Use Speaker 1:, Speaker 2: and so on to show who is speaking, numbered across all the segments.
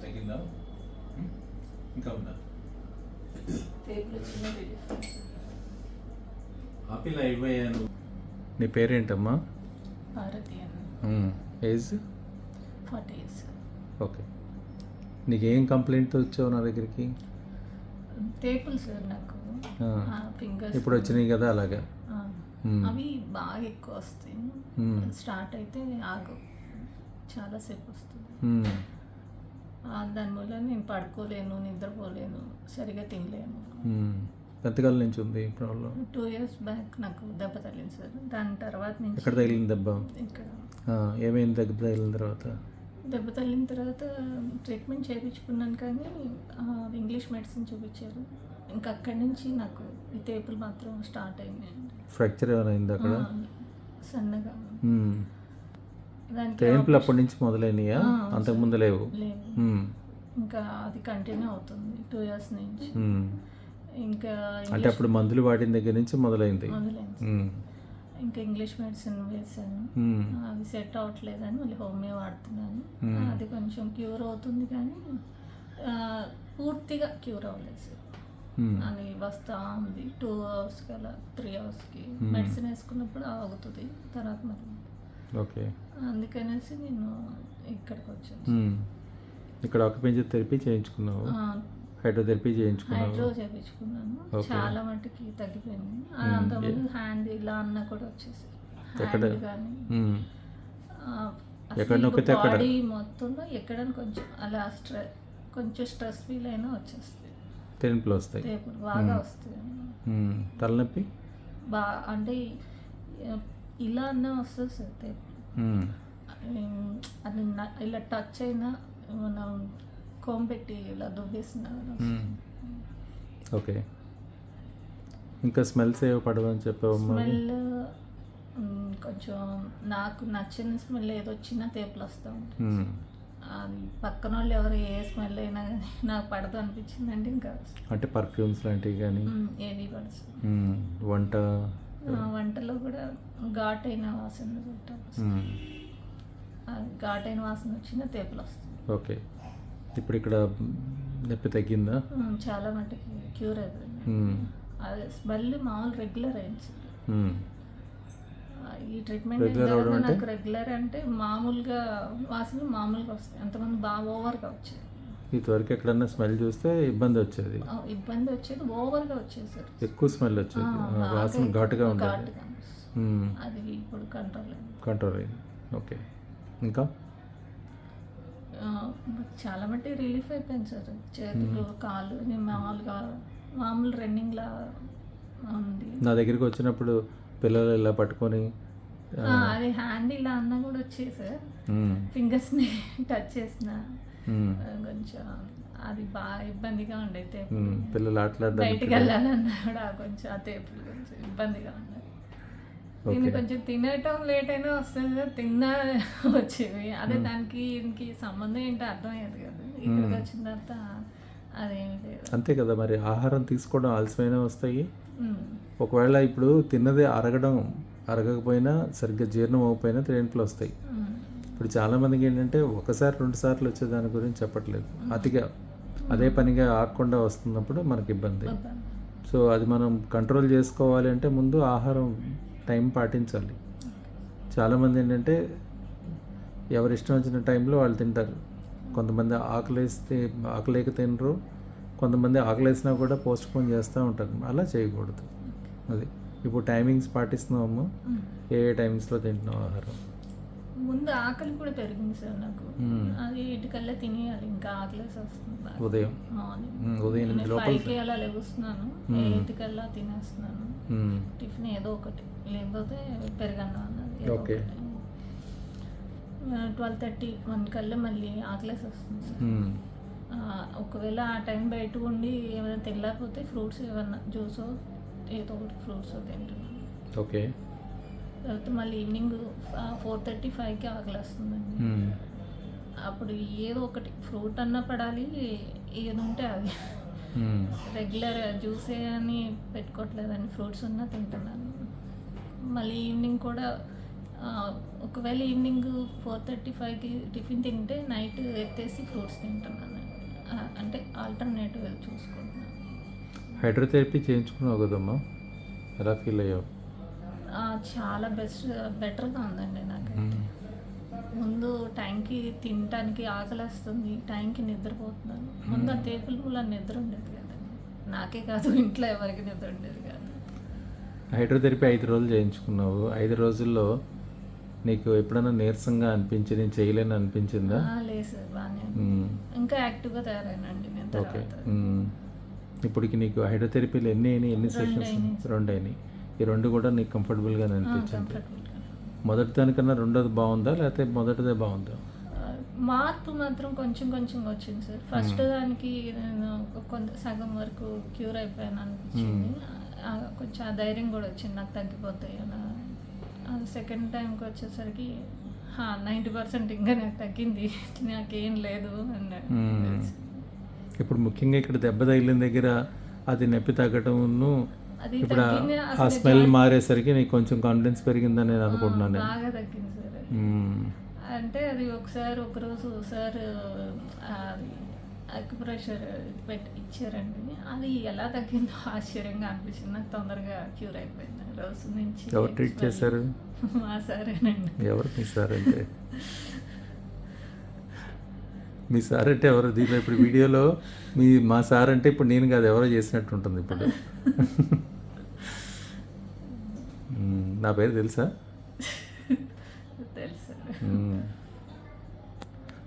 Speaker 1: తగ్గిందా ఇంకా ఉందా? హ్యాపీలా అయిపోయాను. నీ పేరేంటమ్మా?
Speaker 2: భారతి అన్న.
Speaker 1: Age
Speaker 2: 40 years.
Speaker 1: ఓకే. నీకేం కంప్లైంట్తో వచ్చావు నా దగ్గరికి?
Speaker 2: టేపులు సార్ నాకు ఫింగర్స్
Speaker 1: ఇప్పుడు వచ్చినాయి కదా అలాగా.
Speaker 2: అవి బాగా ఎక్కువ వస్తాయి. స్టార్ట్ అయితే ఆగు, చాలాసేపు వస్తుంది. దానివల్ల నేను పడుకోలేను, నిద్రపోలేను, సరిగా తినలేను.
Speaker 1: ఎంతకాలం నుంచి ఉంది ప్రాబ్లం?
Speaker 2: 2 years బ్యాక్ నాకు దెబ్బ తగిలింది సార్. దాని తర్వాత నుంచి.
Speaker 1: ఎక్కడ తగిలింది దెబ్బ?
Speaker 2: ఇక్కడ.
Speaker 1: ఏమైంది దెబ్బ తగిలిన తర్వాత?
Speaker 2: దెబ్బ తగిలిన తర్వాత ట్రీట్మెంట్ చేయించుకున్నాను, కానీ ఇంగ్లీష్ మెడిసిన్ చూపించారు. ఇంకా అక్కడి నుంచి నాకు ఈ తేపులు మాత్రం స్టార్ట్ అయింది.
Speaker 1: ఫ్రాక్చర్ ఏమైనా అయింది అక్కడ?
Speaker 2: సన్నగా.
Speaker 1: తేపులు అప్పటి నుంచి మొదలైనయా? అంతకుముందు లేవు?
Speaker 2: ఇంకా అది కంటిన్యూ అవుతుంది 2 years నుంచి. ఇంకా
Speaker 1: అంటే అప్పుడు మందులు వాడిన దగ్గర నుంచి మొదలైంది.
Speaker 2: ఇంకా ఇంగ్లీష్ మెడిసిన్ వేసాను, అది సెట్ అవ్వట్లేదని మళ్ళీ హోమియో వాడుతున్నాను. అది కొంచెం క్యూర్ అవుతుంది, కానీ పూర్తిగా క్యూర్ అవ్వలేదు సార్. అది వస్తూ ఉంది 2 hours అలా 3 hours మెడిసిన్ వేసుకున్నప్పుడు ఆగుతుంది, తర్వాత మరి.
Speaker 1: ఓకే.
Speaker 2: అందుకనేసి నేను ఇక్కడికి వచ్చాను.
Speaker 1: ఇక్కడ ఆక్యుపెన్షర్ థెరపీ చేయించుకున్నావు? హైడ్రోథెరపీ చేయించుకున్నాను.
Speaker 2: హైడ్రో చేయించుకున్నాను, చాలా మట్టుకి తగ్గిపోయింది. అంతకుముందు హ్యాండ్ ఇలా అన్న కూడా వచ్చేసి బాడీ మొత్తంలో ఎక్కడైనా కొంచెం అలా కొంచెం స్ట్రెస్ ఫీల్ అయినా వచ్చేస్తుంది.
Speaker 1: తేపులు వస్తాయి,
Speaker 2: తేపులు బాగా వస్తాయి.
Speaker 1: తలనొప్పి
Speaker 2: అంటే ఇలా అన్నా వస్తుంది సార్ తేపులు. అది ఇలా టచ్ అయినా మనం కోంపెట్టి ఇలా దువ్వేసిన.
Speaker 1: ఓకే. ఇంకా స్మెల్స్ ఏవో పడవని చెప్పావమ్మా?
Speaker 2: స్మెల్ కొంచెం నాకు నచ్చిన స్మెల్ ఏదో వచ్చినా తేపులు వస్తూ ఉంటుంది. అది పక్కన వాళ్ళు ఎవరు ఏ స్మెల్ అయినా కానీ నాకు పడదు అనిపించిందంటే ఇంకా. అంటే
Speaker 1: పర్ఫ్యూమ్స్ లాంటివి కానీ
Speaker 2: ఏవి పడదు. వంటలో కూడా ఘాటైన వాసన, ఘాటైన వాసన వచ్చిన తేపులు వస్తుంది.
Speaker 1: ఓకే. ఇప్పుడు ఇక్కడ నొప్పి తగ్గిందా?
Speaker 2: చాలా మటుకి క్యూర్ అయిపోయింది. అది స్మెల్ మామూలు రెగ్యులర్ అయింది. ఈ ట్రీట్మెంట్ నాకు రెగ్యులర్ అంటే మామూలుగా వాసన మామూలుగా వస్తాయి, అంతమంది బాగా ఓవర్గా వచ్చేది.
Speaker 1: ఇదివరకు ఎక్కడన్నా స్మెల్ చూస్తే ఇబ్బంది వచ్చేది,
Speaker 2: ఓవర్గా వచ్చేది సార్.
Speaker 1: ఎక్కువ స్మెల్ వచ్చేది, వాసన ఘాటుగా ఉండేది.
Speaker 2: అది ఇప్పుడు
Speaker 1: కంట్రోల్ అయింది. ఓకే. ఇంకా
Speaker 2: చాలా మట్టి రిలీఫ్ అయిపోయింది సార్. చేతులు కాళ్ళు మామూలు రన్నింగ్లా ఉంది.
Speaker 1: నా దగ్గరికి వచ్చినప్పుడు పిల్లలు ఇలా పట్టుకొని
Speaker 2: అది హ్యాండ్ ఇలా అన్నా కూడా వచ్చేది సార్. ఫింగర్స్ని టచ్ చేసిన కొంచెం అది బాగా ఇబ్బందిగా ఉండేది.
Speaker 1: పిల్లలు ఆటలాడడానికి
Speaker 2: బయటికి వెళ్ళాలన్నా కూడా కొంచెం ఆ తేపులు కొంచెం ఇబ్బందిగా ఉన్నాయి. దీన్ని కొంచెం తినటం లేట్ అయినా వస్తుంది కదా, తిన్నా వచ్చేవి. అదే దానికి దీనికి సంబంధం ఏంటో అర్థమయ్యేది కదా. ఇక్కడికి వచ్చిన తర్వాత అదేమి లేదు.
Speaker 1: అంతే కదా, మరి ఆహారం తీసుకోవడం ఆలస్యమైనా వస్తాయి.
Speaker 2: ఉమ్.
Speaker 1: ఒకవేళ ఇప్పుడు తిన్నది అరగకపోయినా సరిగ్గా జీర్ణం అవ్వకపోయినా తేన్పులు వస్తాయి.
Speaker 2: ఉమ్.
Speaker 1: ఇప్పుడు చాలామందికి ఏంటంటే ఒకసారి 2 సార్లు వచ్చే దాని గురించి చెప్పట్లేదు, అతిగా అదే పనిగా ఆగకుండా వస్తున్నప్పుడు మనకి ఇబ్బంది. సో అది మనం కంట్రోల్ చేసుకోవాలి అంటే ముందు ఆహారం టైం పాటించాలి. చాలామంది ఏంటంటే ఎవరి ఇష్టం వచ్చిన టైంలో వాళ్ళు తింటారు. కొంతమంది ఆకలేక తినరు, కొంతమంది ఆకలేసినా కూడా పోస్ట్ పోన్ చేస్తూ ఉంటారు. అలా చేయకూడదు. అది ఇప్పుడు టైమింగ్స్ పాటిస్తున్నాము. ఏ టైమింగ్స్లో తింటున్నాం ఆహారం?
Speaker 2: ముందు ఆకలి కూడా పెరిగింది సార్ నాకు. అది 8 తినేయాలి, ఇంకా ఆకలేసి వస్తుంది బాగా.
Speaker 1: ఉదయం
Speaker 2: ఉదయం 5కి అలా లెగుస్తున్నాను, 8 తినేస్తున్నాను. టిఫిన్ ఏదో ఒకటి, లేకపోతే పెరగన్నం అన్నది ఏదో
Speaker 1: ఓకే.
Speaker 2: ఒకటి. 12:30, 1 మళ్ళీ ఆకలేసి వస్తుంది సార్. ఒకవేళ ఆ టైం బయట ఉండి ఏమైనా తినలేకపోతే ఫ్రూట్స్ ఏమన్నా జ్యూసో ఏదో ఒకటి ఫ్రూట్స్ తింటున్నాను.
Speaker 1: ఓకే.
Speaker 2: తర్వాత మళ్ళీ ఈవినింగ్ 4:30, 5కి ఆకలి వస్తుందండి. అప్పుడు ఏదో ఒకటి ఫ్రూట్ అన్నా పడాలి, ఏది ఉంటే అది. రెగ్యులర్ జ్యూసే అని పెట్టుకోవట్లేదండి, ఫ్రూట్స్ ఉన్నా తింటున్నాను. మళ్ళీ ఈవినింగ్ కూడా ఒకవేళ ఈవినింగ్ 4:30, 5కి టిఫిన్ తింటే నైట్ ఎత్తేసి ఫ్రూట్స్ తింటున్నాను. అంటే ఆల్టర్నేటివ్ చూసుకుంటున్నాను.
Speaker 1: హైడ్రోథెరపీ చేయించుకున్నావు కదమ్మా, ఎలా ఫీల్ అయ్యావు?
Speaker 2: చాలా బెటర్గా ఉందండి నాకైతే. ముందు టైంకి తినటానికి ఆకలి వస్తుంది, టైంకి నిద్రపోతున్నాను. ముందు ఆ తేపుల వల్ల నిద్ర ఉండేది కదండి, నాకే కాదు ఇంట్లో ఎవరికి నిద్ర ఉండేది కాదు.
Speaker 1: హైడ్రోథెరపీ 5 రోజులు చేయించుకున్నావు. 5 రోజుల్లో నీకు ఎప్పుడైనా నీరసంగా అనిపించి నేను చేయలేని అనిపించిందా?
Speaker 2: లేదు సార్, బాగానే ఇంకా యాక్టివ్గా తయారైనండి నేను
Speaker 1: ఓకే.
Speaker 2: తర్వాత.
Speaker 1: ఇప్పటికి నీకు హైడ్రోథెరపీలు ఎన్ని సెషన్స్? 2 అయినాయి. ఈ 2 కూడా నీకు కంఫర్టబుల్గా అనిపించింది? మొదటి దానికన్నా రెండోది బాగుందా, లేకపోతే మొదటిదే బాగుందా?
Speaker 2: మార్పు మాత్రం కొంచెం వచ్చింది సార్. ఫస్ట్ దానికి నేను సగం వరకు క్యూర్ అయిపోయాను అనిపించింది. కొంచెం ఆ ధైర్యం కూడా వచ్చింది, నాకు తగ్గిపోతాయి అలా. సెకండ్ టైంకి వచ్చేసరికి 90% ఇంకా నాకు తగ్గింది, నాకేం లేదు అన్నాడు.
Speaker 1: ఇప్పుడు ముఖ్యంగా ఇక్కడ దెబ్బ తగిలిన దగ్గర అది నొప్పి తగ్గటం, ఇప్పుడు ఆ స్మెల్ మారేసరికి నీకు కొంచెం కాన్ఫిడెన్స్ పెరిగిందని నేను అనుకుంటున్నాను.
Speaker 2: బాగా తగ్గింది సార్. అంటే అది ఒకరోజు సార్ అక్యుప్రెషర్ ఇచ్చారండి. అది ఎలా తగ్గిందో ఆశ్చర్యంగా అనిపించింది, నాకు తొందరగా క్యూర్ అయిపోయింది. రోజు నుంచి.
Speaker 1: ఎవరు ట్రీట్ చేశారు?
Speaker 2: మా సారేనండి.
Speaker 1: ఎవరు మీ సార్ అంటే? మీ సార్ అంటే ఎవరు? దీనిలో ఇప్పుడు వీడియోలో మా సార్ అంటే ఇప్పుడు నేను కాదు, ఎవరో చేసినట్టు ఉంటుంది ఇప్పుడు. నా పేరు తెలుసా?
Speaker 2: తెలుసు.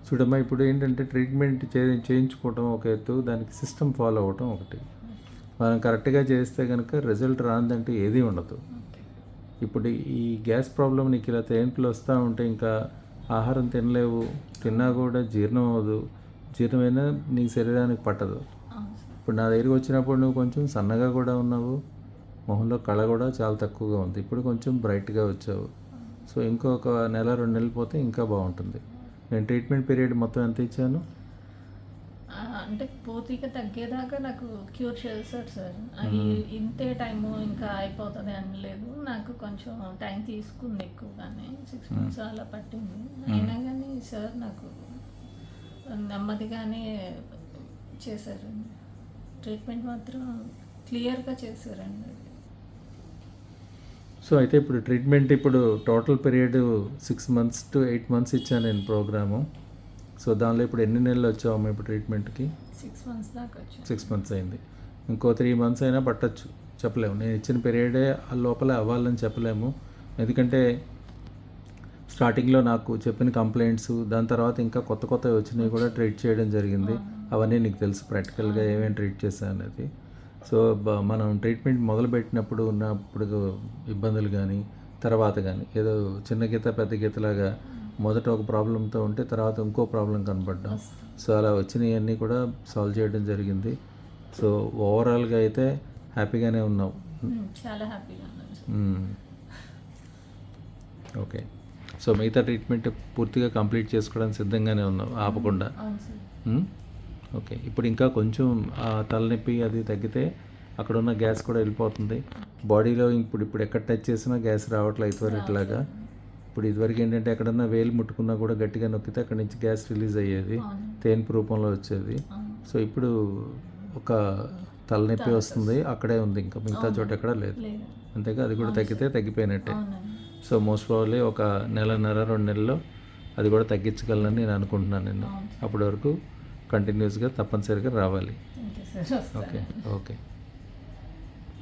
Speaker 1: చూడమ్మా, ఇప్పుడు ఏంటంటే ట్రీట్మెంట్ చేయించుకోవటం ఒక ఎత్తు, దానికి సిస్టమ్ ఫాలో అవ్వటం ఒకటి. మనం కరెక్ట్గా చేస్తే కనుక రిజల్ట్ రాందంటే ఏదీ ఉండదు. ఇప్పుడు ఈ గ్యాస్ ప్రాబ్లం నీకు ఇలా తేన్పులు వస్తూ ఉంటే ఇంకా ఆహారం తినలేవు, తిన్నా కూడా జీర్ణం అవ్వదు, జీర్ణమైనా నీ శరీరానికి పట్టదు. ఇప్పుడు నా దగ్గరికి వచ్చినప్పుడు నువ్వు కొంచెం సన్నగా కూడా ఉన్నావు, మొహంలో కళ కూడా చాలా తక్కువగా ఉంది. ఇప్పుడు కొంచెం బ్రైట్గా వచ్చావు. సో ఇంకొక 1-2 నెలలు పోతే ఇంకా బాగుంటుంది. నేను ట్రీట్మెంట్ పీరియడ్ మొత్తం ఎంత ఇచ్చాను
Speaker 2: అంటే పూర్తిగా తగ్గేదాకా నాకు క్యూర్ చేశారు సార్. ఇంతే టైము ఇంకా అయిపోతుంది అని లేదు, నాకు కొంచెం టైం తీసుకుంది ఎక్కువగానే, 6 months అలా పట్టింది. అయినా కానీ సార్ నాకు నెమ్మదిగానే చేశారండి, ట్రీట్మెంట్ మాత్రం క్లియర్గా చేశారండి.
Speaker 1: సో అయితే ఇప్పుడు ట్రీట్మెంట్ ఇప్పుడు total period 6 months to 8 months ఇచ్చాను నేను ప్రోగ్రాము. సో దానిలో ఇప్పుడు ఎన్ని నెలలు వచ్చావమ్మా ఇప్పుడు ట్రీట్మెంట్కి?
Speaker 2: 6 months దాకా వచ్చాను.
Speaker 1: 6 months అయింది. ఇంకో 3 months అయినా పట్టచ్చు, చెప్పలేము. నేను ఇచ్చిన పీరియడే ఆ లోపలే అవ్వాలని చెప్పలేము. ఎందుకంటే స్టార్టింగ్లో నాకు చెప్పిన కంప్లైంట్స్, దాని తర్వాత ఇంకా కొత్తవి వచ్చినాయి కూడా ట్రీట్ చేయడం జరిగింది. అవన్నీ నీకు తెలుసు ప్రాక్టికల్గా ఏమేమి ట్రీట్ చేశాను అనేది. సో మనం ట్రీట్మెంట్ మొదలుపెట్టినప్పుడు ఉన్నప్పుడు ఇబ్బందులు కానీ తర్వాత కానీ ఏదో చిన్న గీత పెద్ద గీతలాగా మొదట ఒక ప్రాబ్లంతో ఉంటే తర్వాత ఇంకో ప్రాబ్లం కనపడ్డాం. సో అలా వచ్చినవన్నీ కూడా సాల్వ్ చేయడం జరిగింది. సో ఓవరాల్గా అయితే హ్యాపీగానే ఉన్నావు?
Speaker 2: చాలా హ్యాపీగా ఉన్నాను.
Speaker 1: ఓకే. సో మిగతా ట్రీట్మెంట్ పూర్తిగా కంప్లీట్ చేసుకోవడానికి సిద్ధంగానే ఉన్నావు ఆపకుండా.
Speaker 2: అవును సార్.
Speaker 1: మ్మ్? ఓకే. ఇప్పుడు ఇంకా కొంచెం ఆ తలనొప్పి అది తగ్గితే అక్కడ ఉన్న గ్యాస్ కూడా వెళ్ళిపోతుంది బాడీలో. ఇప్పుడు ఎక్కడ టచ్ చేసినా గ్యాస్ రావట్లేదు ఇదివరకులాగా. ఇప్పుడు ఇదివరకు ఏంటంటే ఎక్కడన్నా వేలు ముట్టుకున్నా కూడా గట్టిగా నొక్కితే అక్కడి నుంచి గ్యాస్ రిలీజ్ అయ్యేది,
Speaker 2: అవును.
Speaker 1: తేన్పు రూపంలో వచ్చేది.
Speaker 2: అవును.
Speaker 1: సో ఇప్పుడు ఒక తలనొప్పి వస్తుంది, అక్కడే ఉంది, ఇంకా మిగతా చోట ఎక్కడ లేదు.
Speaker 2: లేదు.
Speaker 1: అంతేగా, అది కూడా తగ్గితే తగ్గిపోయినట్టే.
Speaker 2: అవునండి.
Speaker 1: సో మోస్ట్ ప్రాబబ్లీ ఒక నెలన్నర 2 నెలల్లో అది కూడా తగ్గించగలనని నేను అనుకుంటున్నాను. నేను
Speaker 2: అవును.
Speaker 1: అప్పటి వరకు కంటిన్యూస్గా తప్పనిసరిగా రావాలి.
Speaker 2: Thank you sir.
Speaker 1: Okay. Okay.